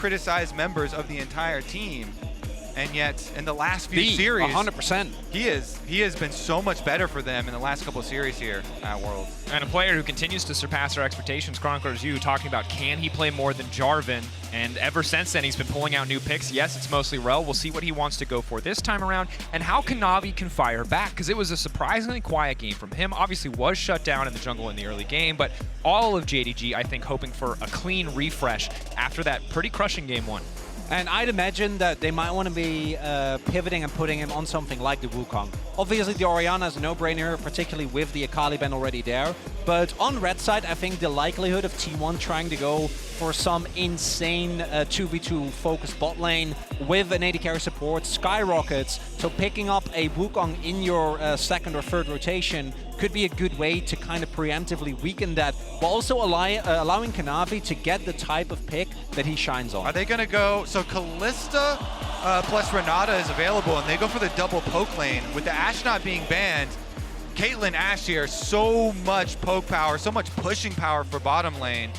criticized members of the entire team. And yet, in the last few series, 100%. he has been so much better for them in the last couple of series here at Worlds. And a player who continues to surpass our expectations, Chroniclers U, talking about can he play more than Jarvan? And ever since then, he's been pulling out new picks. Yes, it's mostly Rel. We'll see what he wants to go for this time around and how Navi can fire back, because it was a surprisingly quiet game from him. Obviously was shut down in the jungle in the early game, but all of JDG, I think, hoping for a clean refresh after that pretty crushing game 1. And I'd imagine that they might want to be pivoting and putting him on something like the Wukong. Obviously, the Orianna is a no-brainer, particularly with the Akali ban already there. But on red side, I think the likelihood of T1 trying to go for some insane 2v2 focused bot lane with an AD carry support skyrockets. So picking up a Wukong in your second or third rotation could be a good way to kind of preemptively weaken that, but also allowing Kanavi to get the type of pick that he shines on. Are they going to go, so Kalista plus Renata is available, and they go for the double poke lane. With the Ashe not being banned, Caitlyn Ashe here, so much poke power, so much pushing power for bottom lane.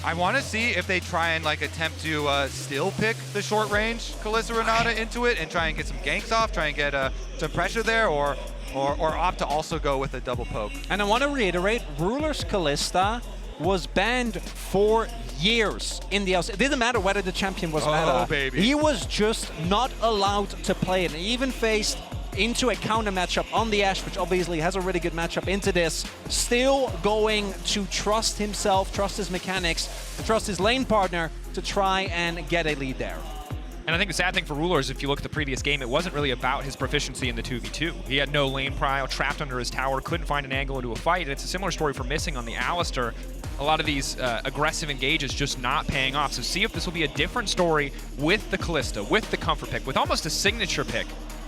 I want to see if they try and like attempt to still pick the short range Kalista Renata into it and try and get some ganks off, try and get some pressure there, or opt to also go with a double poke. And I want to reiterate, Ruler's Kalista was banned for years in the LCS. It didn't matter whether the champion was meta. Baby. He was just not allowed to play it. And he even faced into a counter matchup on the Ashe, which obviously has a really good matchup into this, still going to trust himself, trust his mechanics, and trust his lane partner to try and get a lead there. And I think the sad thing for Ruler is if you look at the previous game, it wasn't really about his proficiency in the 2v2. He had no lane prio, trapped under his tower, couldn't find an angle into a fight, and it's a similar story for Missing on the Alistar. A lot of these aggressive engages just not paying off. So see if this will be a different story with the Kalista, with the comfort pick, with almost a signature pick,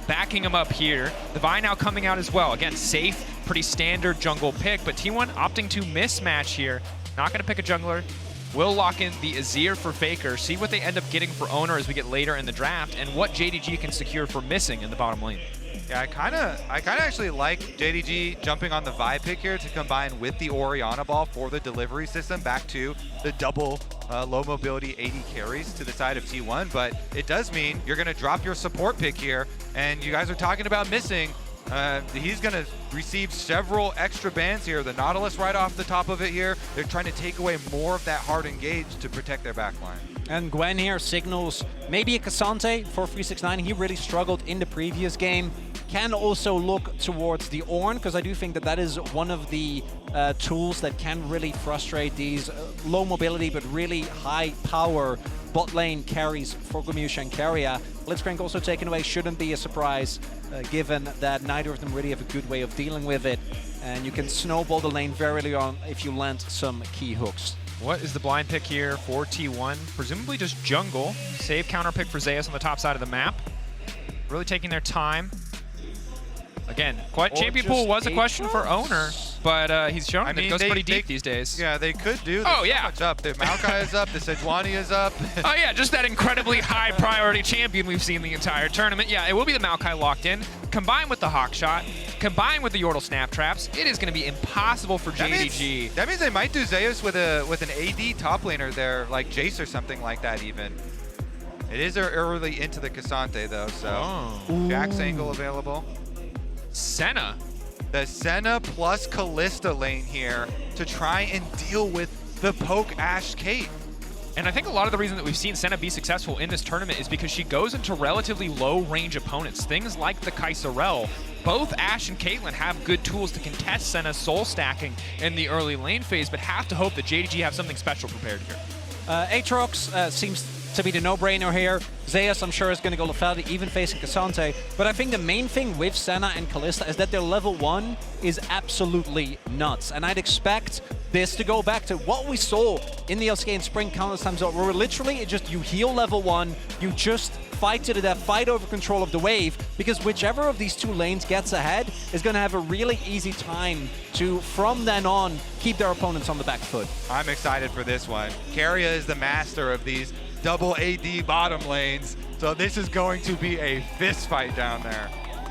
backing him up here. The Vi now coming out as well. Again, safe, pretty standard jungle pick, but T1 opting to mismatch here. Not going to pick a jungler. Will lock in the Azir for Faker, see what they end up getting for Owner as we get later in the draft, and what JDG can secure for Missing in the bottom lane. Yeah, I kind of actually like JDG jumping on the Vi pick here to combine with the Orianna ball for the delivery system back to the double low mobility AD carries to the side of T1, but it does mean you're going to drop your support pick here, and you guys are talking about Missing. He's going to receive several extra bans here. The Nautilus right off the top of it here. They're trying to take away more of that hard engage to protect their backline. And Gwen here signals maybe a Cassante for 369. He really struggled in the previous game. Can also look towards the Ornn, because I do think that that is one of the tools that can really frustrate these low mobility but really high power bot lane carries for Gamusha and Keria. Blitzcrank also taken away shouldn't be a surprise, given that neither of them really have a good way of dealing with it. And you can snowball the lane very early on if you land some key hooks. What is the blind pick here for T1? Presumably just jungle. Save counter pick for Zeus on the top side of the map. Really taking their time. Again, champion pool was a question for Owner, but he's shown that it goes pretty deep these days. Yeah, they could do. Oh, yeah. Much up. The Maokai is up. The Sejuani is up. Oh, yeah, just that incredibly high priority champion we've seen the entire tournament. Yeah, it will be the Maokai locked in. Combined with the Hawk Shot, combined with the Yordle Snap Traps, it is going to be impossible for JDG. That means they might do Zeus with an AD top laner there, like Jace or something like that even. It is early into the Cassante, though, so Jack's angle available. Senna. The Senna plus Kalista lane here to try and deal with the poke Ashe Kate. And I think a lot of the reason that we've seen Senna be successful in this tournament is because she goes into relatively low-range opponents. Things like the Kai'Sa. Both Ashe and Caitlyn have good tools to contest Senna's soul stacking in the early lane phase, but have to hope that JDG have something special prepared here. Aatrox seems to be the no-brainer here. Zeus, I'm sure, is going to go lethality, even facing Cassante. But I think the main thing with Senna and Kalista is that their level 1 is absolutely nuts. And I'd expect this to go back to what we saw in the LCK in Spring countless times over, where literally it just, you heal level 1, you just fight to the death, fight over control of the wave, because whichever of these two lanes gets ahead is going to have a really easy time to, from then on, keep their opponents on the back foot. I'm excited for this one. Keria is the master of these double AD bottom lanes, so this is going to be a fist fight down there.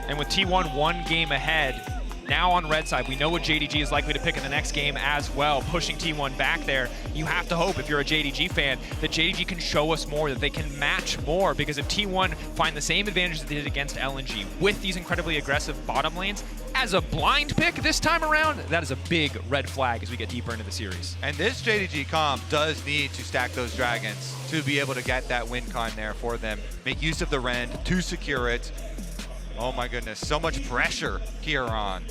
And with T1 one game ahead, Now on red side, we know what JDG is likely to pick in the next game as well, pushing T1 back there. You have to hope, if you're a JDG fan, that JDG can show us more, that they can match more, because if T1 find the same advantages that they did against LNG with these incredibly aggressive bottom lanes, as a blind pick this time around, that is a big red flag as we get deeper into the series. And this JDG comp does need to stack those dragons to be able to get that win con there for them. Make use of the rend to secure it. Oh my goodness, so much pressure here on.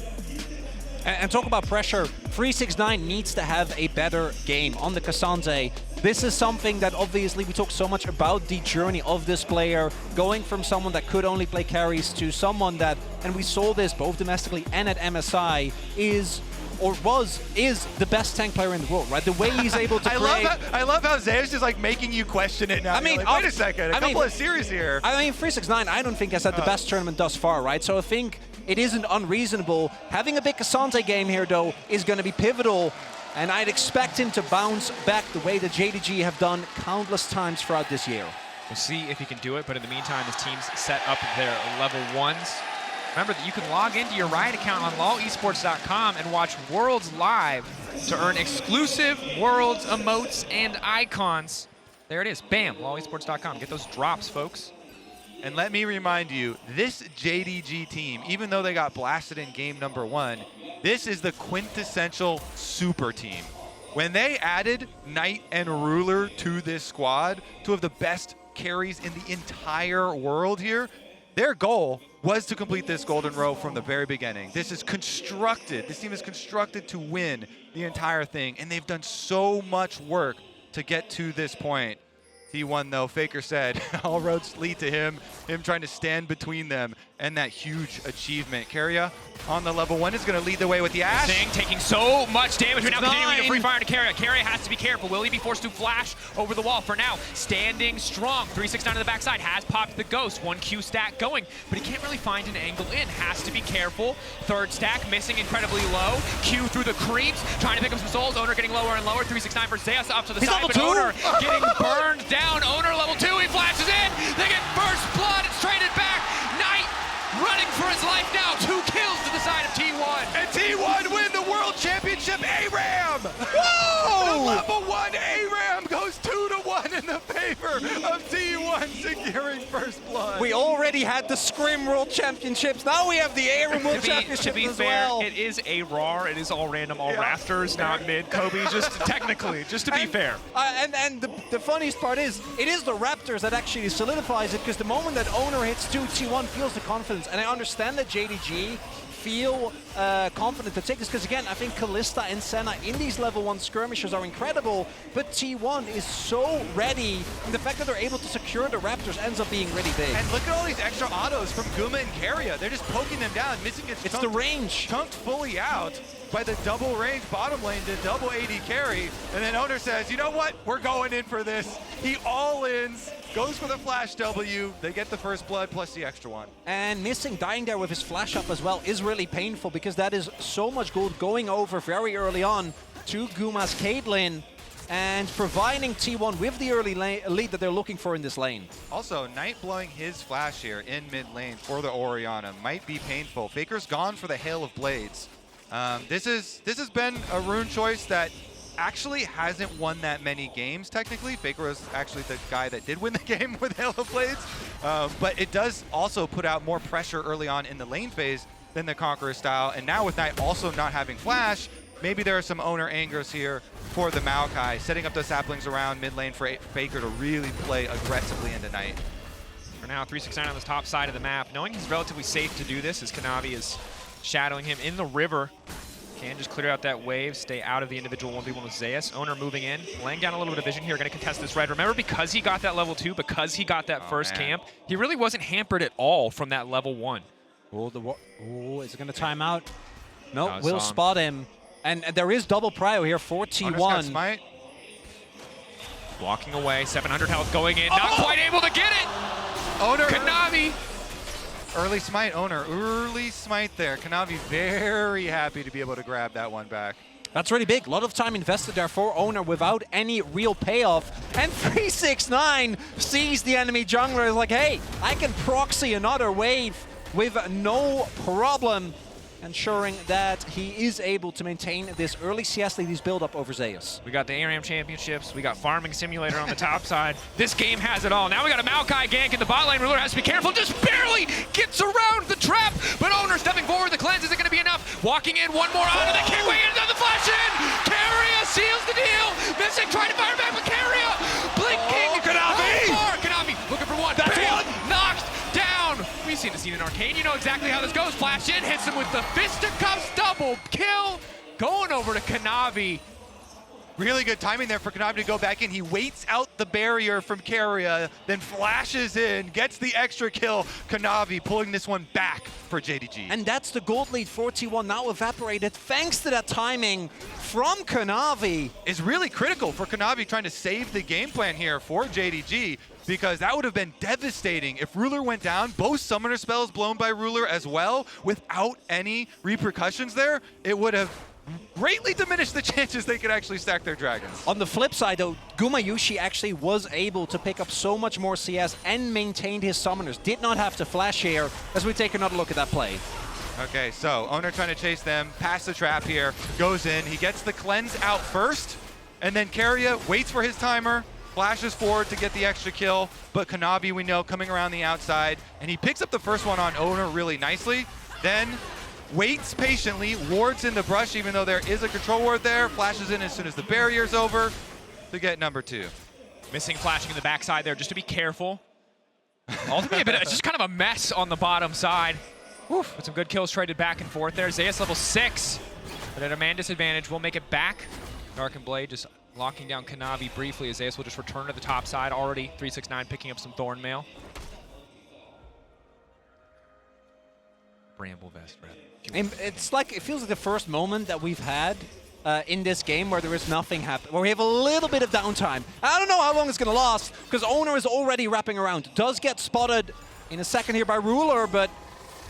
And talk about pressure, 369 needs to have a better game on the K'Sante. This is something that obviously we talk so much about the journey of this player, going from someone that could only play carries to someone that, and we saw this both domestically and at MSI, is the best tank player in the world, right? The way he's able to create... I love how Zeus is like making you question it now. I mean, like, wait a second, a couple of series here. I mean, 369, I don't think has had the best tournament thus far, right? So I think it isn't unreasonable. Having a big K'Sante game here, though, is going to be pivotal, and I'd expect him to bounce back the way that JDG have done countless times throughout this year. We'll see if he can do it, but in the meantime, his team's set up their level 1s. Remember that you can log into your Riot account on lolesports.com and watch Worlds live to earn exclusive Worlds emotes and icons. There it is. Bam, lolesports.com. Get those drops, folks. And let me remind you, this JDG team, even though they got blasted in game number 1, this is the quintessential super team. When they added Knight and Ruler to this squad, two of the best carries in the entire world here, their goal was to complete this golden row from the very beginning. This is constructed, this team is constructed to win the entire thing, and they've done so much work to get to this point. T1 though, Faker said, all roads lead to him trying to stand between them and that huge achievement. Keria on the level 1 is going to lead the way with the Ash. Sing taking so much damage, but now continuing to free fire to Keria. Keria has to be careful. Will he be forced to flash over the wall? For now, standing strong. 369 on the backside, has popped the Ghost. 1 Q stack going, but he can't really find an angle in. Has to be careful. Third stack, missing incredibly low. Q through the creeps, trying to pick up some souls. Owner getting lower and lower. 369 for Zeus up to the side, but Owner getting burned down. Owner level 2, he flashes in. They get first blood. It's traded back. Knight running for his life now. 2 kills to the side of T1. And T1 win the World Championship ARAM! Whoa! The level 1 ARAM goes 2-1 in the favor of T1 securing first blood. We already had the Scrim World Championships. Now we have the ARAM World Championships to be as fair, well. it is a RAR. It is all random, all rafters, not mid. Kobe, just technically, just to be fair. And the funniest part is, it is the Raptors that actually solidifies it, because the moment that Owner hits 2, T1 feels the confidence. And I understand that JDG feel confident to take this, because again, I think Kalista and Senna in these level 1 skirmishes are incredible, but T1 is so ready, and the fact that they're able to secure the Raptors ends up being really big. And look at all these extra autos from Guma and Keria. They're just poking them down. Missing gets It's the range. Chunked fully out by the double range bottom lane to double AD carry. And then Owner says, you know what? We're going in for this. He all-ins, goes for the flash W. They get the first blood plus the extra one. And missing, dying there with his flash up as well is really painful, because that is so much gold going over very early on to Guma's Caitlyn and providing T1 with the early lead that they're looking for in this lane. Also, Knight blowing his flash here in mid lane for the Orianna might be painful. Faker's gone for the Hail of Blades. This has been a rune choice that actually hasn't won that many games, technically. Faker was actually the guy that did win the game with Hail of Blades. But it does also put out more pressure early on in the lane phase than the Conqueror style. And now with Knight also not having flash, maybe there are some Owner angers here for the Maokai, setting up the saplings around mid lane for Faker to really play aggressively into Knight. For now, 369 on the top side of the map, knowing he's relatively safe to do this as Kanavi is shadowing him in the river. Can just clear out that wave, stay out of the individual 1v1 with Zeus. Owner moving in, laying down a little bit of vision here, going to contest this red. Remember, because he got that level 2, because he got that first camp, he really wasn't hampered at all from that level 1. Oh, is it going to time out? Nope, will spot him. And there is double prio here for T1. Smite. Walking away, 700 health going in, not quite able to get it! Owner. Kanavi! Early smite, Owner. Early smite there. Kanavi very happy to be able to grab that one back. That's really big. A lot of time invested there for Owner without any real payoff. And 369 sees the enemy jungler, is like, hey, I can proxy another wave with no problem. ensuring that he is able to maintain this early CS lead he's built up over Zeus. We got the ARAM championships. We got Farming Simulator on the top side. This game has it all. Now we got a Maokai gank in the bot lane. Ruler has to be careful. Just barely gets around the trap. But Owner stepping forward. The cleanse isn't going to be enough. Walking in, one more on, and they can't wait into the flash in. Carrier seals the deal. Missing, trying to fire back, but Carrier blinking. Kanavi! Kanavi looking for one. That's Bam! one. Knocked down. We've seen the scene in Arcane. You know exactly how this goes. Flash in, hits him with the fisticuffs, double kill. Going over to Kanavi. Really good timing there for Kanavi to go back in. He waits out the barrier from Carrier, then flashes in, gets the extra kill. Kanavi pulling this one back for JDG. And that's the gold lead for T1 now evaporated thanks to that timing from Kanavi. Is really critical for Kanavi trying to save the game plan here for JDG, because that would have been devastating if Ruler went down, both summoner spells blown by Ruler as well, without any repercussions there. It would have greatly diminished the chances they could actually stack their dragons. On the flip side though, Gumayushi actually was able to pick up so much more CS and maintained his summoners. Did not have to flash here as we take another look at that play. Okay, so Owner trying to chase them, past the trap here, goes in, he gets the cleanse out first, and then Carrier waits for his timer, flashes forward to get the extra kill, but Kanavi, we know, coming around the outside, and he picks up the first one on Owner really nicely, then waits patiently, wards in the brush even though there is a control ward there, flashes in as soon as the barrier's over to get number 2. Missing flashing in the backside there just to be careful. Ultimately, it's just kind of a mess on the bottom side. Woof, with some good kills traded back and forth there. Zeus level 6, but at a man disadvantage. We'll make it back. Dark and Blade just locking down Kanavi briefly as Zeus will just return to the top side already. 369 picking up some Thorn Mail. Bramble Vest, rather. And it's like, it feels like the first moment that we've had in this game where there is nothing happening, where we have a little bit of downtime. I don't know how long it's going to last, because Owner is already wrapping around. Does get spotted in a second here by Ruler, but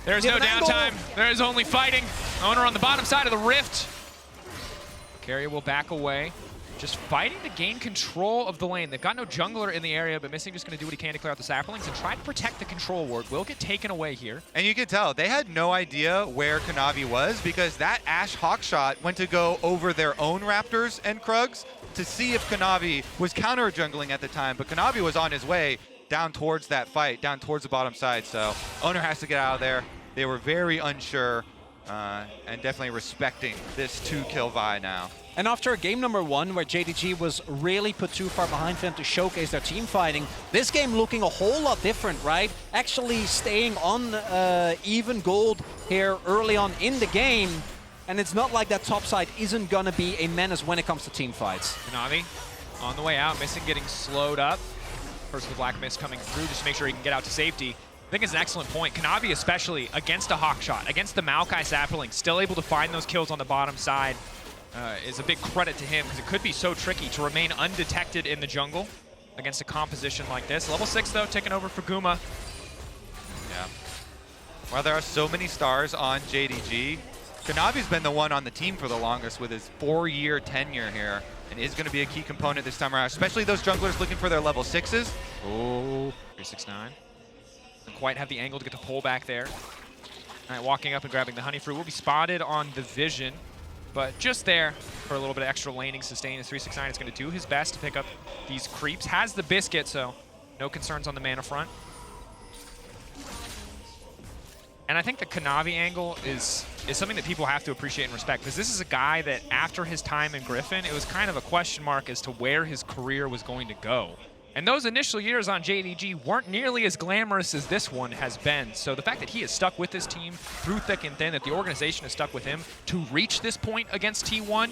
there's no downtime. There is only fighting. Owner on the bottom side of the rift. Carrier will back away. Just fighting to gain control of the lane. They've got no jungler in the area, but Missing just going to do what he can to clear out the saplings and try to protect the control ward. Will get taken away here. And you can tell, they had no idea where Kanavi was, because that Ashe Hawk shot went to go over their own Raptors and Krugs to see if Kanavi was counter jungling at the time, but Kanavi was on his way down towards that fight, down towards the bottom side, so Owner has to get out of there. They were very unsure and definitely respecting this 2-kill Vi now. And after game number 1, where JDG was really put too far behind for them to showcase their team fighting, this game looking a whole lot different, right? Actually staying on even gold here early on in the game, and it's not like that top side isn't going to be a menace when it comes to team fights. Kanavi on the way out, Missing getting slowed up. First the Black Mist coming through just to make sure he can get out to safety. I think it's an excellent point. Kanavi especially against a Hawk shot, against the Maokai sapling, still able to find those kills on the bottom side. Is a big credit to him, because it could be so tricky to remain undetected in the jungle against a composition like this. Level 6 though, taking over for Guma. Yeah. While there are so many stars on JDG, Kanavi's been the one on the team for the longest with his 4-year tenure here, and is going to be a key component this time around, especially those junglers looking for their level 6s. Oh, 369. Doesn't quite have the angle to get the pull back there. All right, walking up and grabbing the honey fruit. Will be spotted on the vision. But just there for a little bit of extra laning sustain, as 369 is going to do his best to pick up these creeps. Has the biscuit, so no concerns on the mana front. And I think the Kanavi angle is something that people have to appreciate and respect, because this is a guy that after his time in Griffin, it was kind of a question mark as to where his career was going to go. And those initial years on JDG weren't nearly as glamorous as this one has been. So the fact that he has stuck with this team through thick and thin, that the organization has stuck with him to reach this point against T1,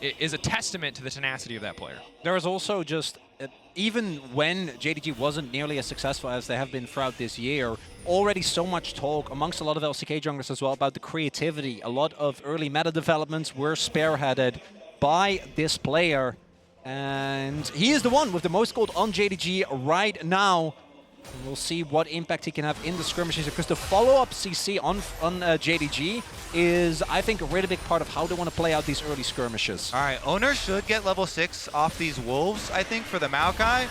is a testament to the tenacity of that player. There is also just, even when JDG wasn't nearly as successful as they have been throughout this year, already so much talk amongst a lot of LCK junglers as well about the creativity. A lot of early meta developments were spearheaded by this player. And he is the one with the most gold on JDG right now. We'll see what impact he can have in the skirmishes, because the follow-up CC on JDG is, I think, a really big part of how they want to play out these early skirmishes. All right, Owner should get level 6 off these Wolves, I think, for the Maokai.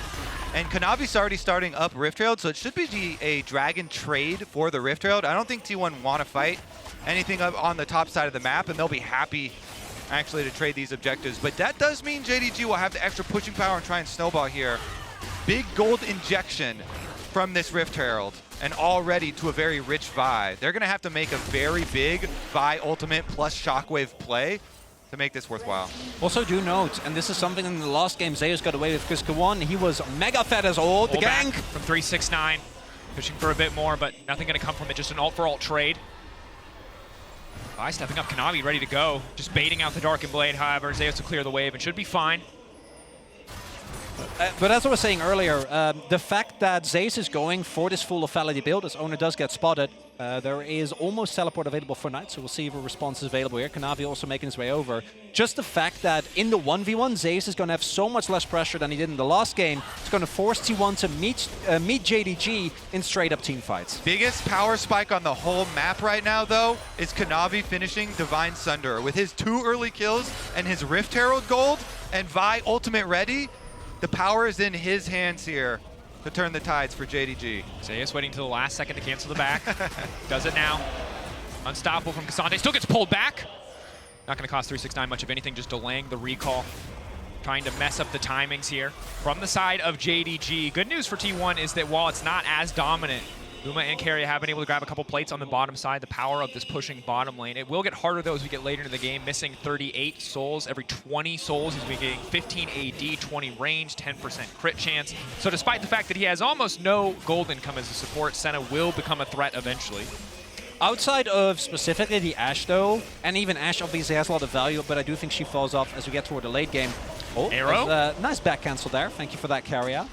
And Kanavi's already starting up Rift Herald, so it should be a Dragon trade for the Rift Herald. I don't think T1 want to fight anything up on the top side of the map, and they'll be happy actually to trade these objectives. But that does mean JDG will have the extra pushing power and try and snowball here. Big gold injection from this Rift Herald, and already to a very rich Vi. They're going to have to make a very big Vi ultimate plus Shockwave play to make this worthwhile. Also do note, and this is something in the last game Zeus got away with, because Kawan, he was mega fed as old. The gank from 369, pushing for a bit more, but nothing going to come from it. Just an ult for ult trade. Vi stepping up, Kanavi ready to go. Just baiting out the Darkened Blade, however, Zeus to clear the wave and should be fine. But as I was saying earlier, the fact that Zeus is going for this full lethality build, as Owner does get spotted, there is almost teleport available for Knight, so we'll see if a response is available here. Kanavi also making his way over. Just the fact that in the 1v1, Zeus is going to have so much less pressure than he did in the last game. It's going to force T1 to meet JDG in straight-up team fights. Biggest power spike on the whole map right now, though, is Kanavi finishing Divine Sunder. With his 2 early kills and his Rift Herald gold and Vi ultimate ready, the power is in his hands here to turn the tides for JDG. Zeus waiting till the last second to cancel the back. Does it now. Unstoppable from Cassante. Still gets pulled back. Not going to cost 369 much of anything, just delaying the recall. Trying to mess up the timings here. From the side of JDG, good news for T1 is that while it's not as dominant, Guma and Carrier have been able to grab a couple plates on the bottom side, the power of this pushing bottom lane. It will get harder, though, as we get later into the game, missing 38 souls. Every 20 souls, he's been getting 15 AD, 20 range, 10% crit chance. So despite the fact that he has almost no gold income as a support, Senna will become a threat eventually. Outside of specifically the Ashe, though, and even Ashe obviously has a lot of value, but I do think she falls off as we get toward the late game. Oh, Arrow? Nice back cancel there. Thank you for that, Carrier.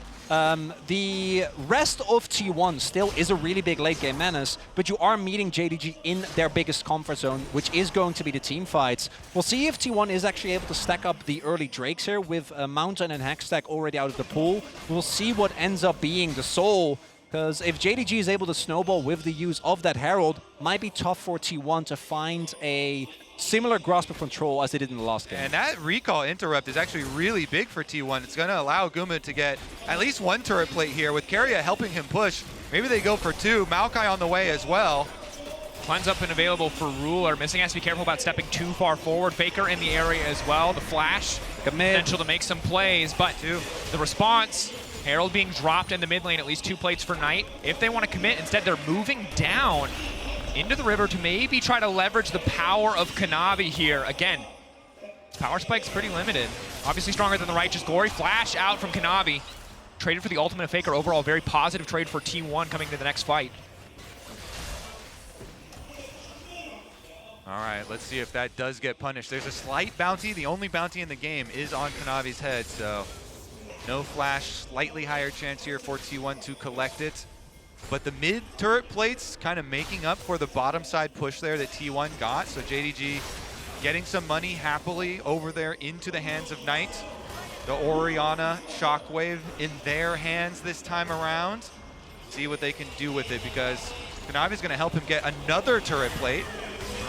The rest of T1 still is a really big late game menace, but you are meeting JDG in their biggest comfort zone, which is going to be the team fights. We'll see if T1 is actually able to stack up the early Drakes here with Mountain and Hextech already out of the pool. We'll see what ends up being the soul, because if JDG is able to snowball with the use of that Herald, might be tough for T1 to find a similar grasp of control as they did in the last game. And that recall interrupt is actually really big for T1. It's going to allow Guma to get at least 1 turret plate here with Carrier helping him push. Maybe they go for 2. Maokai on the way as well. Cleanse up and available for Ruler. Missing has to be careful about stepping too far forward. Faker in the area as well. The flash, potential to make some plays, but the response, Herald being dropped in the mid lane, at least 2 plates for Knight. If they want to commit, instead they're moving down into the river to maybe try to leverage the power of Kanavi here. Again, power spike's pretty limited. Obviously stronger than the Righteous Glory. Flash out from Kanavi. Traded for the ultimate of Faker. Overall, very positive trade for T1 coming to the next fight. All right, let's see if that does get punished. There's a slight bounty. The only bounty in the game is on Kanavi's head, so no flash. Slightly higher chance here for T1 to collect it. But the mid turret plates kind of making up for the bottom side push there that T1 got. So JDG getting some money happily over there into the hands of Knight. The Orianna Shockwave in their hands this time around. See what they can do with it, because Kanavi's going to help him get another turret plate.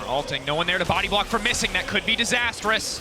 Alting, no one there to body block for missing. That could be disastrous.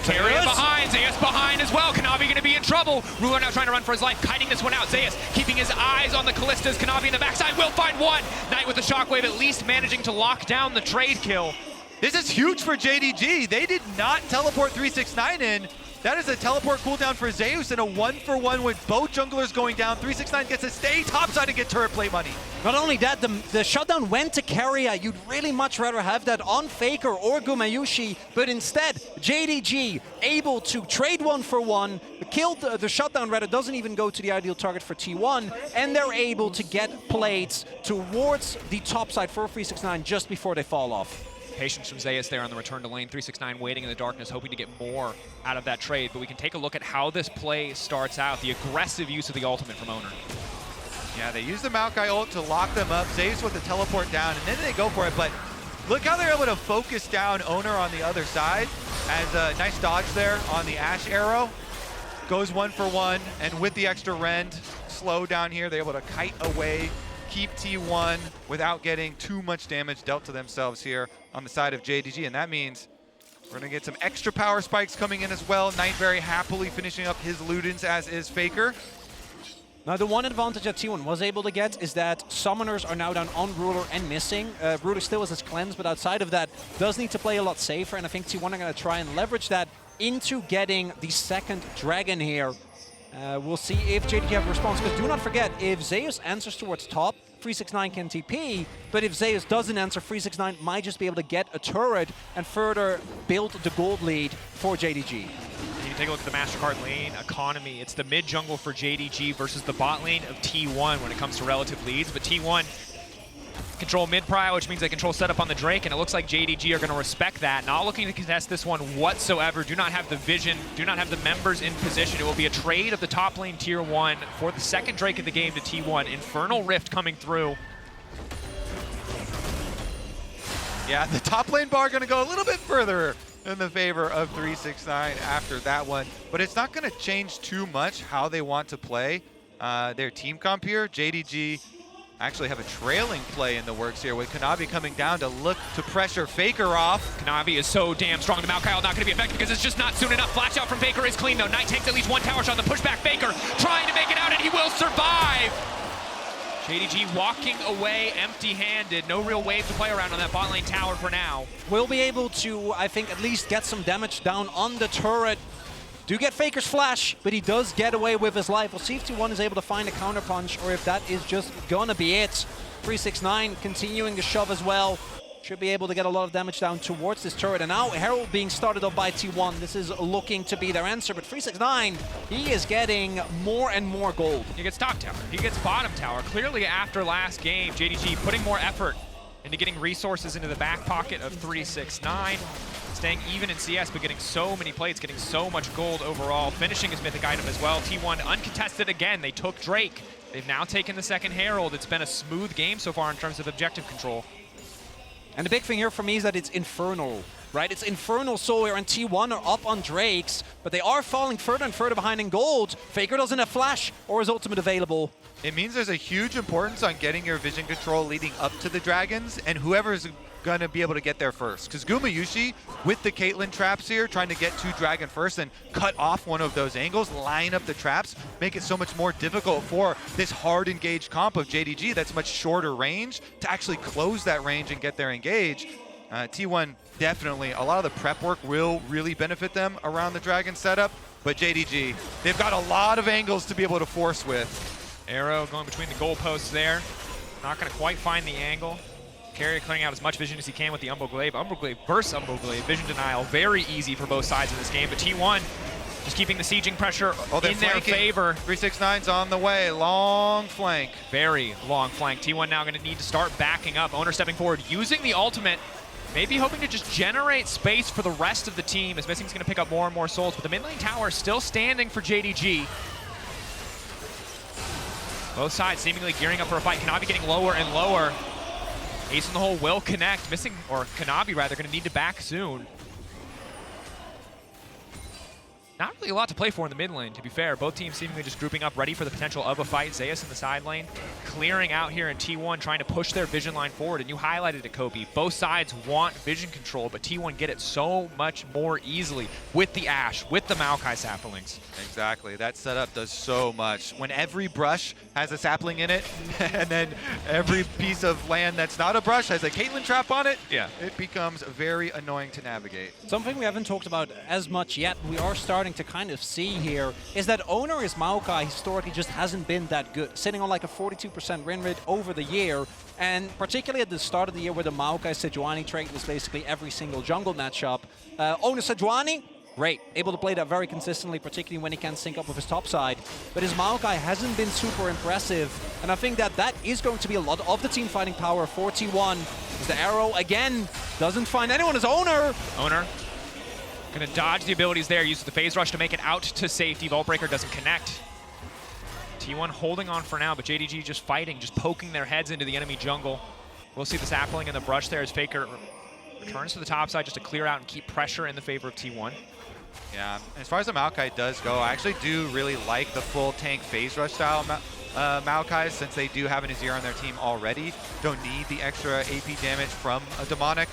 Carrier behind, Zeus behind as well. Kanavi going to be in trouble. Ruler now trying to run for his life, kiting this one out. Zeus keeping his eyes on the Callistas. Kanavi in the backside will find one. Knight with the Shockwave at least managing to lock down the trade kill. This is huge for JDG. They did not teleport 369 in. That is a teleport cooldown for Zeus and a 1-for-1 with both junglers going down. 369 gets to stay topside and get turret plate money. Not only that, the shutdown went to Carrier. You'd really much rather have that on Faker or Gumayushi, but instead, JDG able to trade 1-for-1, killed the shutdown rather, doesn't even go to the ideal target for T1, and they're able to get plates towards the top side for 369 just before they fall off. Patience from Zeus there on the return to lane. 369 waiting in the darkness, hoping to get more out of that trade. But we can take a look at how this play starts out. The aggressive use of the ultimate from Owner. Yeah, they use the Maokai ult to lock them up. Zeus with the teleport down, and then they go for it. But look how they're able to focus down Owner on the other side. As a nice dodge there on the Ashe arrow. Goes 1-for-1, and with the extra rend, slow down here. They're able to kite away, keep T1 without getting too much damage dealt to themselves here on the side of JDG, and that means we're gonna get some extra power spikes coming in as well. Knight very happily finishing up his Ludens, as is Faker. Now, the one advantage that T1 was able to get is that summoners are now down on Ruler and missing. Ruler still has his cleanse, but outside of that, does need to play a lot safer, and I think T1 are going to try and leverage that into getting the second dragon here. We'll see if JDG have a response, because do not forget, if Zeus answers towards top, 369 can TP, but if Zeus doesn't answer, 369 might just be able to get a turret and further build the gold lead for JDG. You can take a look at the MasterCard lane economy. It's the mid jungle for JDG versus the bot lane of T1 when it comes to relative leads, but T1 control mid prio, which means they control setup on the Drake, and it looks like JDG are going to respect that. Not looking to contest this one whatsoever. Do not have the vision, do not have the members in position. It will be a trade of the top lane tier 1 for the second Drake of the game to T1. Infernal Rift coming through. Yeah, the top lane bar going to go a little bit further in the favor of 369 after that one, but it's not going to change too much how they want to play their team comp here. JDG actually have a trailing play in the works here with Kanavi coming down to look to pressure Faker off. Kanavi is so damn strong. The Maokai not going to be effective because it's just not soon enough. Flash out from Faker is clean though. Knight takes at least one tower shot. The pushback Faker trying to make it out, and he will survive. JDG walking away empty-handed. No real wave to play around on that bot lane tower for now. Will be able to, I think, at least get some damage down on the turret. Do get Faker's flash, but he does get away with his life. We'll see if T1 is able to find a counterpunch or if that is just gonna be it. 369 continuing to shove as well. Should be able to get a lot of damage down towards this turret. And now Herald being started up by T1. This is looking to be their answer, but 369, he is getting more and more gold. He gets top tower, he gets bottom tower. Clearly after last game, JDG putting more effort into getting resources into the back pocket of 369. Staying even in CS, but getting so many plates, getting so much gold overall. Finishing his mythic item as well. T1 uncontested again. They took Drake. They've now taken the second Herald. It's been a smooth game so far in terms of objective control. And the big thing here for me is that it's Infernal, right? It's Infernal Sawyer and T1 are up on Drakes, but they are falling further and further behind in gold. Faker doesn't have flash or his ultimate available. It means there's a huge importance on getting your vision control leading up to the dragons, and whoever's going to be able to get there first. Because Gumayushi, with the Caitlyn traps here, trying to get to dragon first and cut off one of those angles, line up the traps, make it so much more difficult for this hard engaged comp of JDG that's much shorter range to actually close that range and get their engage. T1 definitely, a lot of the prep work will really benefit them around the dragon setup, but JDG, they've got a lot of angles to be able to force with. Arrow going between the goalposts there. Not going to quite find the angle. Carrier clearing out as much vision as he can with the Umbral Glaive. Umbral Glaive versus Umbral Glaive. Vision denial, very easy for both sides of this game. But T1 just keeping the sieging pressure in their favor. 369's on the way, long flank. Very long flank. T1 now going to need to start backing up. Owner stepping forward, using the ultimate. Maybe hoping to just generate space for the rest of the team, as Missing's going to pick up more and more souls. But the mid lane tower is still standing for JDG. Both sides seemingly gearing up for a fight. Kanavi getting lower and lower. Ace in the hole will connect. Missing, or Kanavi rather, going to need to back soon. Not really a lot to play for in the mid lane, to be fair. Both teams seemingly just grouping up, ready for the potential of a fight. Zeus in the side lane, clearing out here in T1, trying to push their vision line forward. And you highlighted it, Kobe. Both sides want vision control, but T1 get it so much more easily with the Ashe, with the Maokai saplings. Exactly. That setup does so much. When every brush has a sapling in it, and then every piece of land that's not a brush has a Caitlyn trap on it, yeah, it becomes very annoying to navigate. Something we haven't talked about as much yet, we are starting to kind of see here, is that Owner is Maokai historically just hasn't been that good, sitting on like a 42% win rate over the year, and particularly at the start of the year where the Maokai Sejuani trait was basically every single jungle matchup. Owner Sejuani, great, able to play that very consistently, particularly when he can sync up with his top side, but his Maokai hasn't been super impressive, and I think that that is going to be a lot of the team fighting power for T1, as the arrow again doesn't find anyone as Owner. Owner gonna dodge the abilities there, uses the phase rush to make it out to safety. Vault Breaker doesn't connect. T1 holding on for now, but JDG just fighting, just poking their heads into the enemy jungle. We'll see the sapling and the brush there as Faker returns to the top side just to clear out and keep pressure in the favor of T1. Yeah, as far as the Maokai does go, I actually do really like the full tank phase rush style Maokai, since they do have an Azir on their team already. Don't need the extra AP damage from a Demonic.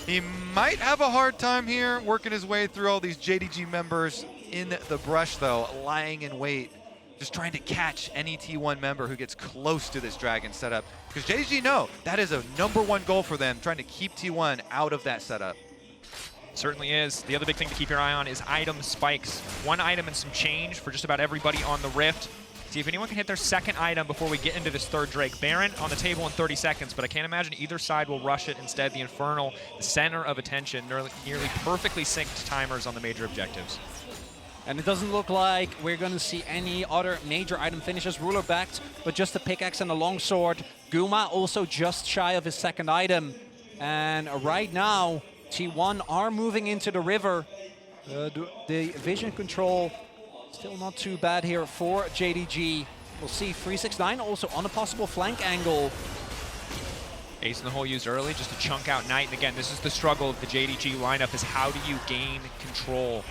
He might have a hard time here working his way through all these JDG members in the brush, though, lying in wait, just trying to catch any T1 member who gets close to this dragon setup. Because JDG know that is a #1 goal for them, trying to keep T1 out of that setup. Certainly is. The other big thing to keep your eye on is item spikes. 1 item and some change for just about everybody on the Rift. See if anyone can hit their 2nd item before we get into this 3rd Drake. Baron on the table in 30 seconds, but I can't imagine either side will rush it. Instead, the Infernal, the center of attention, nearly perfectly synced timers on the major objectives. And it doesn't look like we're going to see any other major item finishes. Ruler backed, but just a pickaxe and a longsword. Guma also just shy of his 2nd item. And right now, T1 are moving into the river. The vision control still not too bad here for JDG. We'll see 369 also on a possible flank angle. Ace in the hole used early just to chunk out Knight. And again, this is the struggle of the JDG lineup, is how do you gain control?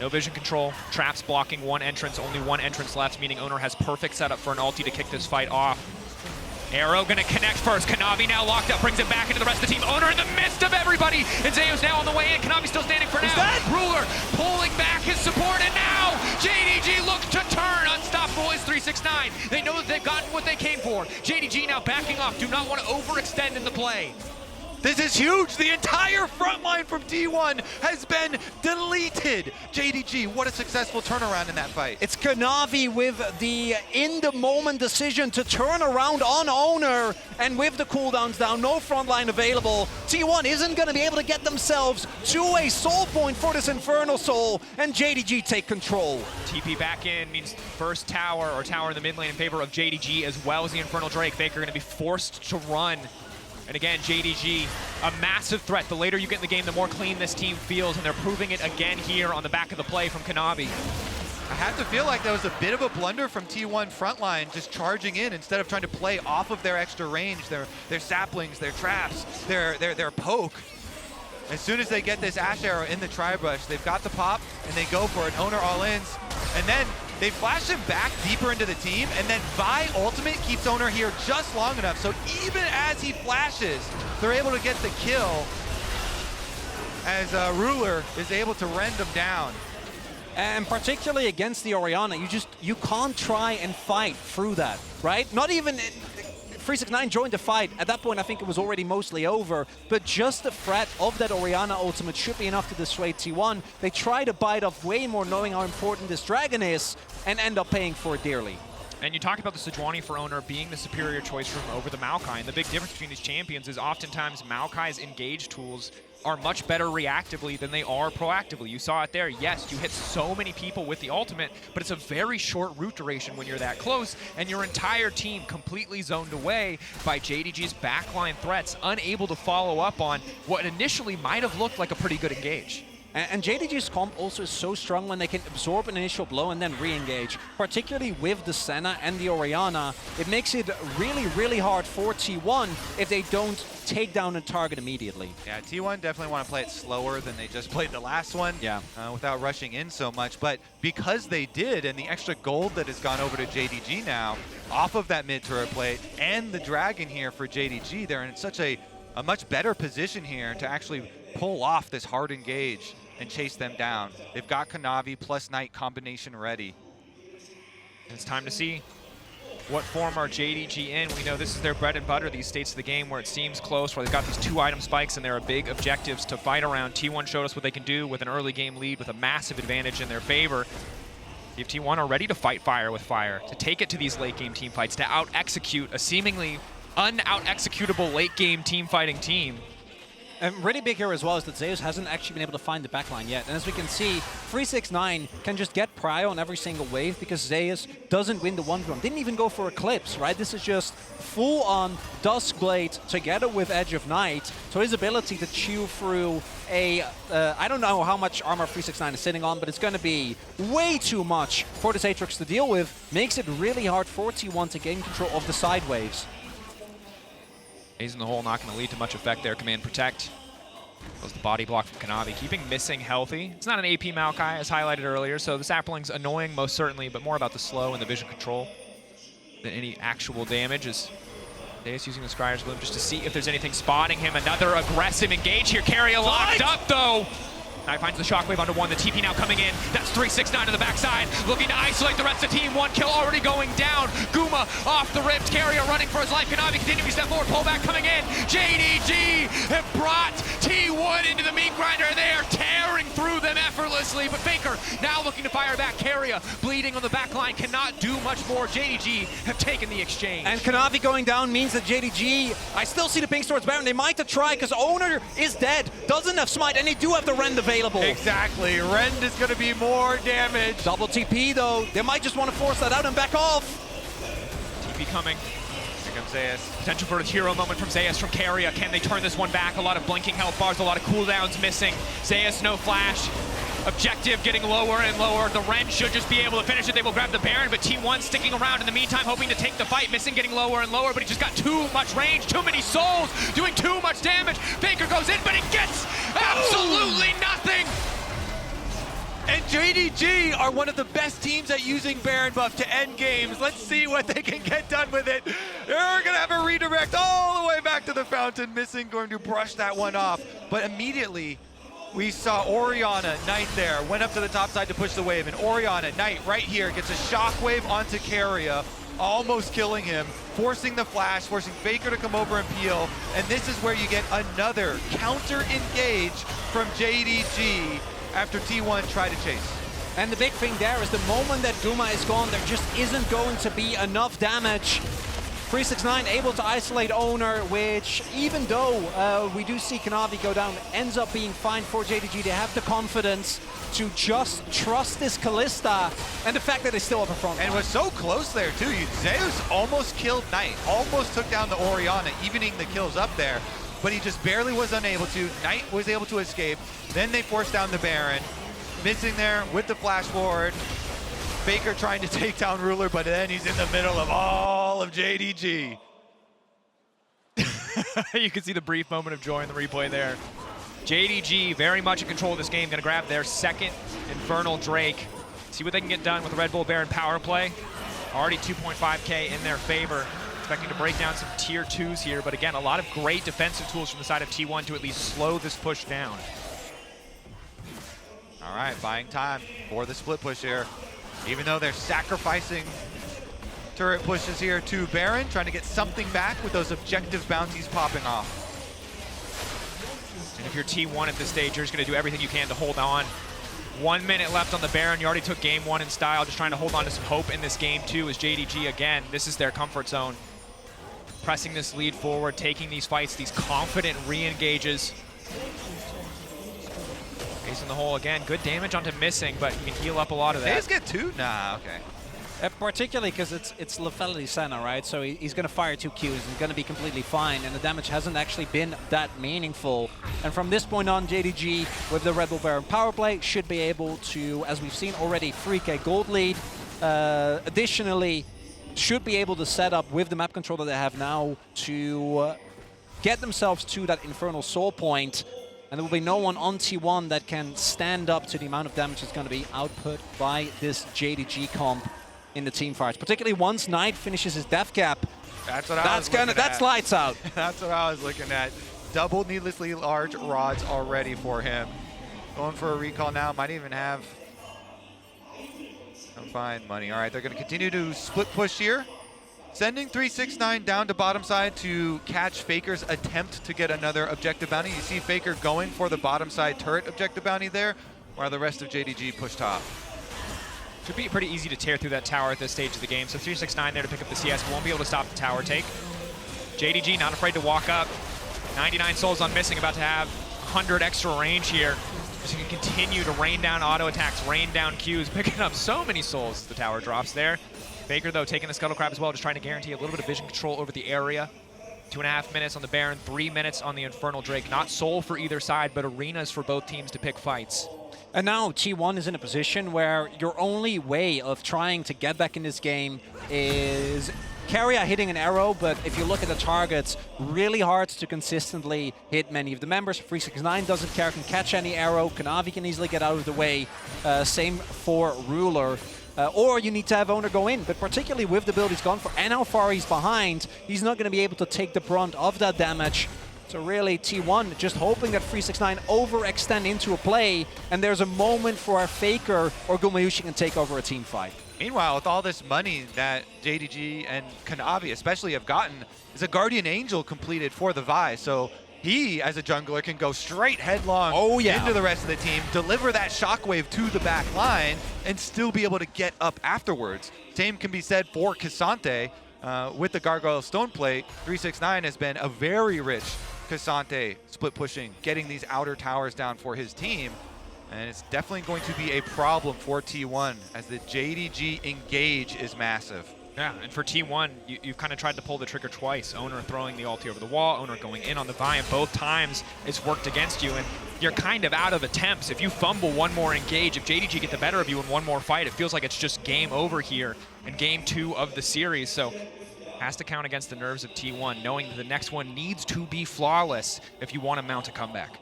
No vision control, traps blocking 1 entrance, only 1 entrance left, meaning Owner has perfect setup for an ulti to kick this fight off. Arrow gonna connect first. Kanavi now locked up, brings it back into the rest of the team. Owner in the midst of everybody, and Zeus now on the way in. Kanavi still standing for now. Ruler pulling back his support, and now JDG looks to turn. Unstoppable is 369. They know that they've gotten what they came for. JDG now backing off, do not want to overextend in the play. This is huge. The entire front line from T1 has been deleted. JDG, what a successful turnaround in that fight. It's Kanavi with the in-the-moment decision to turn around on Owner, and with the cooldowns down, no front line available, T1 isn't going to be able to get themselves to a soul point for this Infernal Soul, and JDG take control. TP back in means first tower, or tower in the mid lane in favor of JDG, as well as the Infernal Drake. Faker going to be forced to run. And again, JDG, a massive threat. The later you get in the game, the more clean this team feels, and they're proving it again here on the back of the play from Kanavi. I have to feel like that was a bit of a blunder from T1 frontline, just charging in instead of trying to play off of their extra range, their saplings, their traps, their poke. As soon as they get this Ash Arrow in the tri-brush, they've got the pop, and they go for it. Owner all-ins, and then they flash him back deeper into the team, and then Vi ultimate keeps Owner here just long enough, so even as he flashes, they're able to get the kill as Ruler is able to rend him down. And particularly against the Orianna, you can't try and fight through that, right? Not even 369 joined the fight. At that point, I think it was already mostly over, but just the threat of that Orianna ultimate should be enough to dissuade T1. They try to bite off way more, knowing how important this dragon is, and end up paying for it dearly. And you talk about the Sejuani for Owner being the superior choice room over the Maokai, and the big difference between these champions is oftentimes Maokai's engage tools are much better reactively than they are proactively. You saw it there. Yes, you hit so many people with the ultimate, but it's a very short root duration when you're that close, and your entire team completely zoned away by JDG's backline threats, unable to follow up on what initially might have looked like a pretty good engage. And JDG's comp also is so strong when they can absorb an initial blow and then re-engage. Particularly with the Senna and the Orianna, it makes it really, really hard for T1 if they don't take down a target immediately. Yeah, T1 definitely want to play it slower than they just played the last one, without rushing in so much. But because they did, and the extra gold that has gone over to JDG now, off of that mid-turret plate, and the dragon here for JDG, they're in such a much better position here to actually pull off this hard engage and chase them down. They've got Kanavi plus Knight combination ready. And it's time to see what form are JDG in. We know this is their bread and butter, these states of the game where it seems close, where they've got these 2 item spikes and there are big objectives to fight around. T1 showed us what they can do with an early game lead with a massive advantage in their favor. If T1 are ready to fight fire with fire, to take it to these late game team fights, to out-execute a seemingly un-out-executable late game team fighting team. And really big here as well is that Zeus hasn't actually been able to find the backline yet. And as we can see, 369 can just get prio on every single wave because Zeus doesn't win the 1v1. Didn't even go for Eclipse, right? This is just full-on Duskblade together with Edge of Night. So his ability to chew through a, I don't know how much armor 369 is sitting on, but it's going to be way too much for this Aatrox to deal with. Makes it really hard for T1 to gain control of the side waves. Ace in the hole, not going to lead to much effect there. Command Protect. Goes the body block from Kanavi, keeping Missing healthy. It's not an AP Maokai, as highlighted earlier, so the sapling's annoying most certainly, but more about the slow and the vision control. than any actual damage as Zeus using the Scryer's Gloom just to see if there's anything spotting him. Another aggressive engage here. Carrier locked up though. Knight finds the shockwave onto one. The TP now coming in. That's 369 to the backside. Looking to isolate the rest of the team. One kill already going down. Guma off the rips. Carrier running for his life. Kanavi continuing to step forward. Pullback coming in. JDG have brought T1 into the meat grinder. They are tearing through them effortlessly. But Faker now looking to fire back. Carrier bleeding on the back line. Cannot do much more. JDG have taken the exchange. And Kanavi going down means that JDG, I still see the pings towards Baron. They might have tried because Owner is dead. Doesn't have Smite, and they do have the Rend available. Exactly. Rend is going to be more damage. Double TP though. They might just want to force that out and back off. TP coming. Here comes Zeus. Potential for a hero moment from Zeus from Carrier. Can they turn this one back? A lot of blinking health bars, a lot of cooldowns missing. Zeus, no flash. Objective getting lower and lower. The Ren should just be able to finish it. They will grab the Baron, but T1 sticking around in the meantime, hoping to take the fight. Missing getting lower and lower, but he just got too much range, too many souls, doing too much damage. Faker goes in, but he gets absolutely nothing. And JDG are one of the best teams at using Baron buff to end games. Let's see what they can get done with it. They're going to have a redirect all the way back to the fountain. Missing, going to brush that one off. But immediately, we saw Orianna, Knight there, went up to the top side to push the wave, and Orianna, Knight, right here, gets a shockwave onto Carrier, almost killing him, forcing the flash, forcing Faker to come over and peel, and this is where you get another counter-engage from JDG after T1 tried to chase. And the big thing there is the moment that Guma is gone, there just isn't going to be enough damage. 369 able to isolate Owner, which even though we do see Kanavi go down, ends up being fine for JDG. They have the confidence to just trust this Kalista and the fact that they still have a front line. And was so close there too. Zeus almost killed Knight, almost took down the Orianna, evening the kills up there, but he just barely was unable to. Knight was able to escape. Then they forced down the Baron, missing there with the flash forward. Faker trying to take down Ruler, but then he's in the middle of all of JDG. You can see the brief moment of joy in the replay there. JDG very much in control of this game, gonna grab their second Infernal Drake. See what they can get done with the Red Bull Baron power play. Already 2.5K in their favor. Expecting to break down some tier 2s here, but again, a lot of great defensive tools from the side of T1 to at least slow this push down. All right, buying time for the split push here. Even though they're sacrificing turret pushes here to Baron, trying to get something back with those objective bounties popping off. And if you're T1 at this stage, you're just going to do everything you can to hold on. 1 minute left on the Baron. You already took game 1 in style, just trying to hold on to some hope in this game 2 as JDG, again, this is their comfort zone. Pressing this lead forward, taking these fights, these confident re-engages. Facing the hole again, good damage onto missing, but you can heal up a lot of that. They just get 2? Nah, okay. Particularly because it's Lethality Senna, right? So he's going to fire 2 Qs and going to be completely fine, and the damage hasn't actually been that meaningful. And from this point on, JDG, with the Red Bull Baron power play, should be able to, as we've seen already, 3K gold lead. Additionally, should be able to set up with the map control that they have now to get themselves to that Infernal Soul point. And there will be no one on T1 that can stand up to the amount of damage that's going to be output by this JDG comp in the team fights. Particularly once Knight finishes his death cap. That's what I was looking at. That's lights out. That's what I was looking at. Double needlessly large rods already for him. Going for a recall now. Might even have some fine money. All right, they're going to continue to split push here. Sending 369 down to bottom side to catch Faker's attempt to get another objective bounty. You see Faker going for the bottom side turret objective bounty there, while the rest of JDG push top. Should be pretty easy to tear through that tower at this stage of the game. So 369 there to pick up the CS. Won't be able to stop the tower take. JDG not afraid to walk up. 99 souls on missing, about to have 100 extra range here. Just going to continue to rain down auto attacks, rain down Qs, picking up so many souls as the tower drops there. Faker, though, taking the Scuttle Crab as well, just trying to guarantee a little bit of vision control over the area. 2.5 minutes on the Baron, 3 minutes on the Infernal Drake. Not soul for either side, but arenas for both teams to pick fights. And now T1 is in a position where your only way of trying to get back in this game is Carrier hitting an arrow, but if you look at the targets, really hard to consistently hit many of the members. 369 doesn't care, can catch any arrow. Kanavi can easily get out of the way. Same for Ruler. or you need to have Owner go in. But particularly with the build he's gone for and how far he's behind, he's not going to be able to take the brunt of that damage. So really, T1 just hoping that 369 overextend into a play, and there's a moment for our Faker or Gumayushi can take over a team fight. Meanwhile, with all this money that JDG and Kanavi especially have gotten, is a Guardian Angel completed for the Vi. So he, as a jungler, can go straight headlong into the rest of the team, deliver that shockwave to the back line, and still be able to get up afterwards. Same can be said for Cassante. With the Gargoyle Stone Plate, 369 has been a very rich Cassante split pushing, getting these outer towers down for his team. And it's definitely going to be a problem for T1 as the JDG engage is massive. Yeah, and for T1, you've kind of tried to pull the trigger twice. Owner throwing the ulti over the wall, Owner going in on the Vi, and both times it's worked against you, and you're kind of out of attempts. If you fumble one more engage, if JDG get the better of you in one more fight, it feels like it's just game over here in game 2 of the series. So has to count against the nerves of T1, knowing that the next one needs to be flawless if you want to mount a comeback.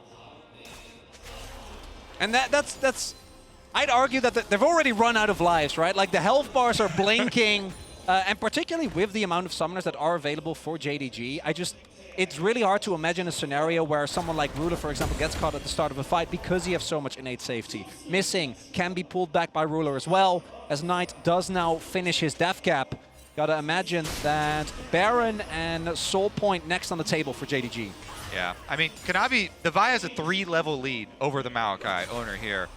And that's I'd argue that they've already run out of lives, right? Like the health bars are blinking, and particularly with the amount of summoners that are available for JDG, it's really hard to imagine a scenario where someone like Ruler, for example, gets caught at the start of a fight because he has so much innate safety. Missing can be pulled back by Ruler as well, as Knight does now finish his death cap. Gotta imagine that Baron and Soul Point next on the table for JDG. Yeah, I mean, Kanavi, the Vi has a 3-level lead over the Maokai Owner here.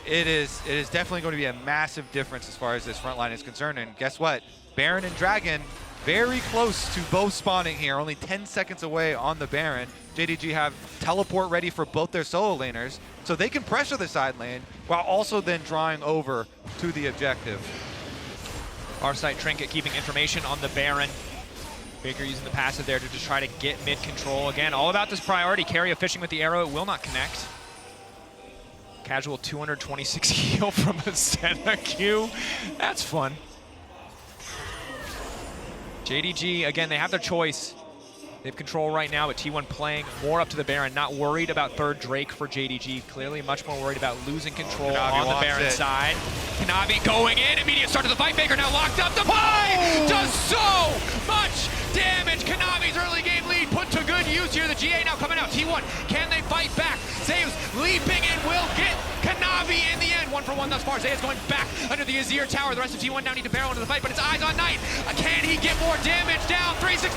It is definitely going to be a massive difference as far as this front line is concerned. And guess what? Baron and Dragon very close to both spawning here, only 10 seconds away on the Baron. JDG have teleport ready for both their solo laners, so they can pressure the side lane while also then drawing over to the objective. Farsight Trinket keeping information on the Baron. Faker using the passive there to just try to get mid control. Again, all about this priority. Keria fishing with the arrow. It will not connect. Casual 226 heal from a Senna Q. That's fun. JDG, again, they have their choice. They have control right now, but T1 playing more up to the Baron. Not worried about third Drake for JDG. Clearly much more worried about losing control on the Baron side. Kanavi going in. Immediate start to the fight. Faker now locked up. The fight does so much damage. Kanavi's early game lead put to good use here. The GA now coming out. T1, can they fight back? Zaya's leaping in, will get Kanavi in the end. 1-for-1 thus far. Zaya's going back under the Azir tower. The rest of T1 now need to barrel into the fight, but it's eyes on Knight. Can he get more damage down? 369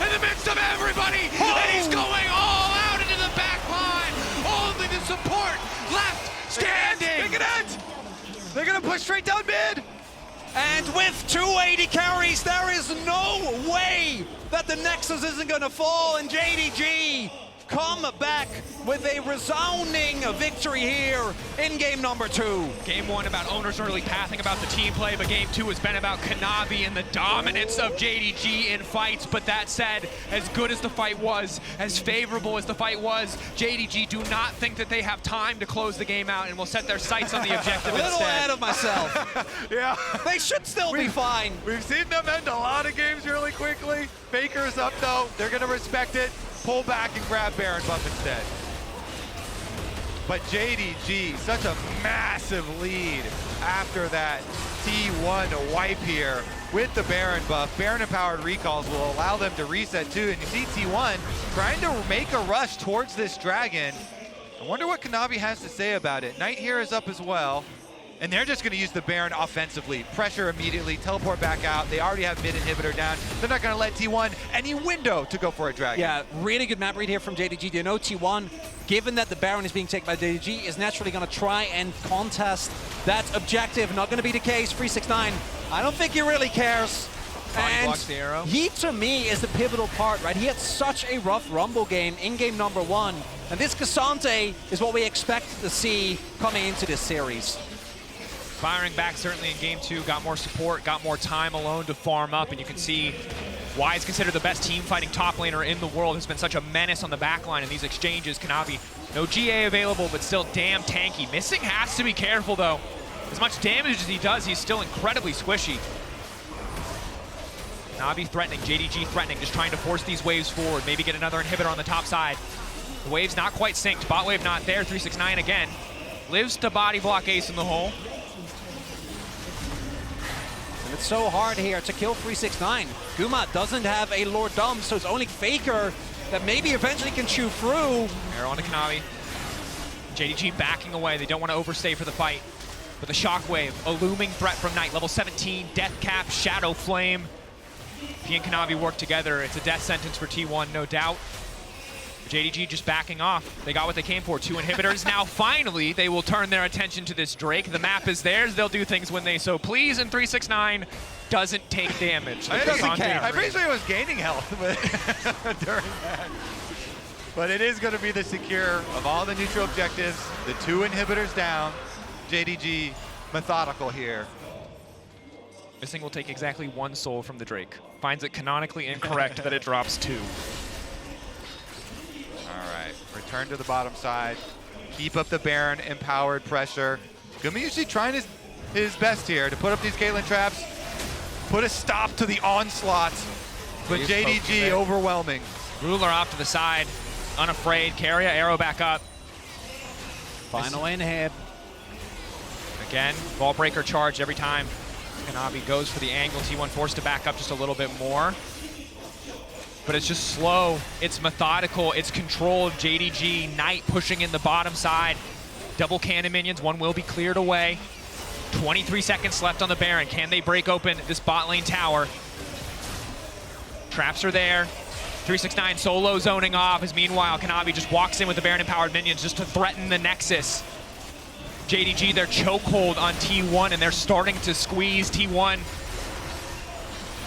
in the midst of everybody, and he's going all out into the back line. Only the support left standing. They're gonna push straight down mid. And with 280 carries, there is no way that the Nexus isn't going to fall, and JDG come back with a resounding victory here in game number 2. Game 1 about Owner's early pathing, about the team play, but game 2 has been about Kanavi and the dominance of JDG in fights. But that said, as good as the fight was, as favorable as the fight was, JDG do not think that they have time to close the game out and will set their sights on the objective A little instead. ahead of myself. Yeah. They should still be fine. We've seen them end a lot of games really quickly. Faker's up though. They're gonna respect it. Pull back and grab Baron buff instead. But JDG, such a massive lead after that T1 wipe here with the Baron buff. Baron empowered recalls will allow them to reset too. And you see T1 trying to make a rush towards this dragon. I wonder what Kanavi has to say about it. Knight here is up as well. And they're just going to use the Baron offensively. Pressure immediately, teleport back out. They already have mid inhibitor down. They're not going to let T1 any window to go for a dragon. Yeah, really good map read here from JDG. They know T1, given that the Baron is being taken by JDG, is naturally going to try and contest that objective. Not going to be the case. 369, I don't think he really cares. And blocks the arrow. He, to me, is the pivotal part, right? He had such a rough Rumble game in game number 1. And this Cassante is what we expect to see coming into this series. Firing back certainly in game 2, got more support, got more time alone to farm up, and you can see why he's considered the best team fighting top laner in the world. Has been such a menace on the back line in these exchanges. Kanavi, no GA available, but still damn tanky. Missing has to be careful though. As much damage as he does, he's still incredibly squishy. Kanavi threatening, JDG threatening, just trying to force these waves forward, maybe get another inhibitor on the top side. The wave's not quite synced, bot wave not there, 369 again. Lives to body block Ace in the hole. It's so hard here to kill 369. Guma doesn't have a Lord Dom, so it's only Faker that maybe eventually can shoot through. Arrow onto Kanavi. JDG backing away. They don't want to overstay for the fight. But the Shockwave, a looming threat from Knight, level 17, Death Cap, Shadow Flame. He and Kanavi work together. It's a death sentence for T1, no doubt. JDG just backing off. They got what they came for, 2 inhibitors. Now, finally, they will turn their attention to this Drake. The map is theirs. They'll do things when they so please, and 369 doesn't take damage. I pretty sure he was gaining health during that. But it is going to be the secure of all the neutral objectives. The 2 inhibitors down. JDG methodical here. Missing will take exactly 1 soul from the Drake. Finds it canonically incorrect that it drops 2. All right, return to the bottom side. Keep up the Baron empowered pressure. Gumi usually trying his best here to put up these Caitlyn traps, put a stop to the onslaught, but JDG overwhelming. Ruler off to the side, unafraid. Carrier, arrow back up. Final inhib. Again, ball breaker charge every time Kanavi goes for the angle. T1 forced to back up just a little bit more. But it's just slow, it's methodical, it's controlled. JDG, Knight pushing in the bottom side. Double cannon minions, 1 will be cleared away. 23 seconds left on the Baron. Can they break open this bot lane tower? Traps are there. 369 solo zoning off as meanwhile Kanavi just walks in with the Baron empowered minions just to threaten the Nexus. JDG, their chokehold on T1 and they're starting to squeeze T1.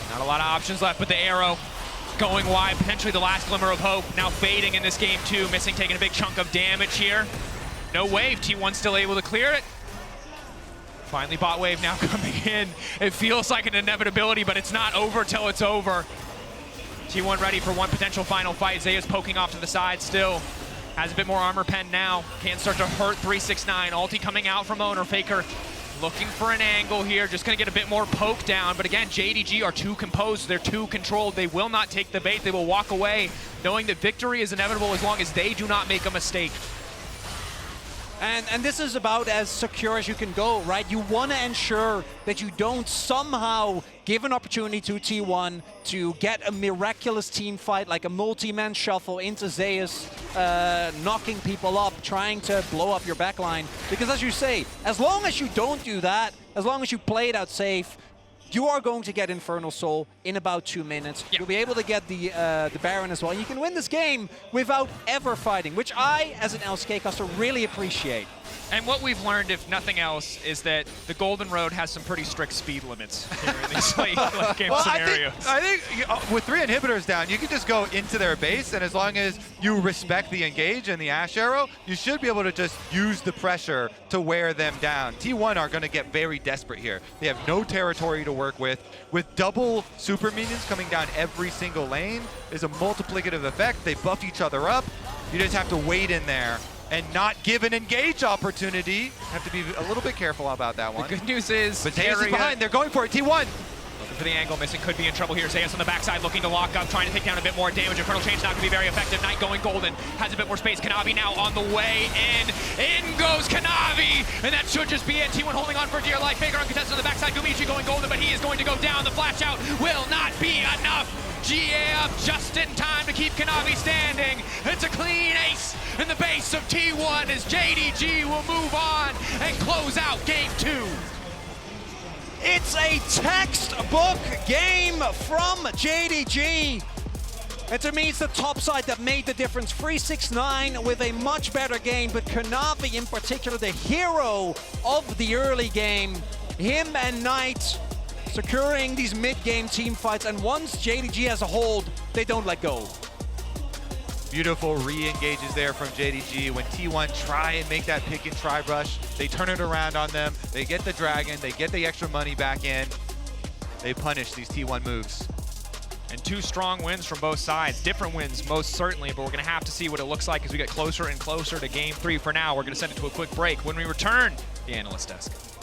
Not a lot of options left, but the arrow going wide, potentially the last glimmer of hope. Now fading in this game too, Missing taking a big chunk of damage here. No wave, T1 still able to clear it. Finally bot wave now coming in. It feels like an inevitability, but it's not over till it's over. T1 ready for 1 potential final fight. Zaya's poking off to the side still. Has a bit more armor pen now. Can start to hurt 369. Ulti coming out from Owner. Faker looking for an angle here, just gonna get a bit more poke down, but again, JDG are too composed, they're too controlled, they will not take the bait, they will walk away, knowing that victory is inevitable as long as they do not make a mistake. And this is about as secure as you can go, right? You want to ensure that you don't somehow give an opportunity to T1 to get a miraculous team fight, like a multi-man shuffle into Zeus, knocking people up, trying to blow up your backline. Because as you say, as long as you don't do that, as long as you play it out safe, you are going to get Infernal Soul in about 2 minutes. Yep. You'll be able to get the Baron as well. You can win this game without ever fighting, which I, as an LCK caster, really appreciate. And what we've learned, if nothing else, is that the Golden Road has some pretty strict speed limits here in these late game scenarios. I think with 3 inhibitors down, you can just go into their base, and as long as you respect the engage and the Ash Arrow, you should be able to just use the pressure to wear them down. T1 are going to get very desperate here. They have no territory to work with. With double super minions coming down every single lane, there's a multiplicative effect. They buff each other up. You just have to wait in there and not give an engage opportunity. Have to be a little bit careful about that one. The good news is, but Zeus is behind. They're going for it. T1. Looking for the angle. Missing could be in trouble here. Zeus on the backside looking to lock up, trying to take down a bit more damage. Infernal Chain's not going to be very effective. Knight going golden. Has a bit more space. Kanavi now on the way in. In goes Kanavi. And that should just be it. T1 holding on for dear life. Faker uncontested on the backside. Gumichi going golden, but he is going to go down. The flash out will not be enough. GA up just in time to keep Kanavi standing. It's a clean ace in the base of T1 as JDG will move on and close out game 2. It's a textbook game from JDG. And to me, it's the top side that made the difference. 369 with a much better game, but Kanavi in particular, the hero of the early game. Him and Knight securing these mid-game team fights, and once JDG has a hold, they don't let go. Beautiful re-engages there from JDG. When T1 try and make that pick and try rush, they turn it around on them. They get the dragon, they get the extra money back in. They punish these T1 moves. And 2 strong wins from both sides. Different wins, most certainly, but we're going to have to see what it looks like as we get closer and closer to game 3. For now, we're going to send it to a quick break. When we return, the analyst desk.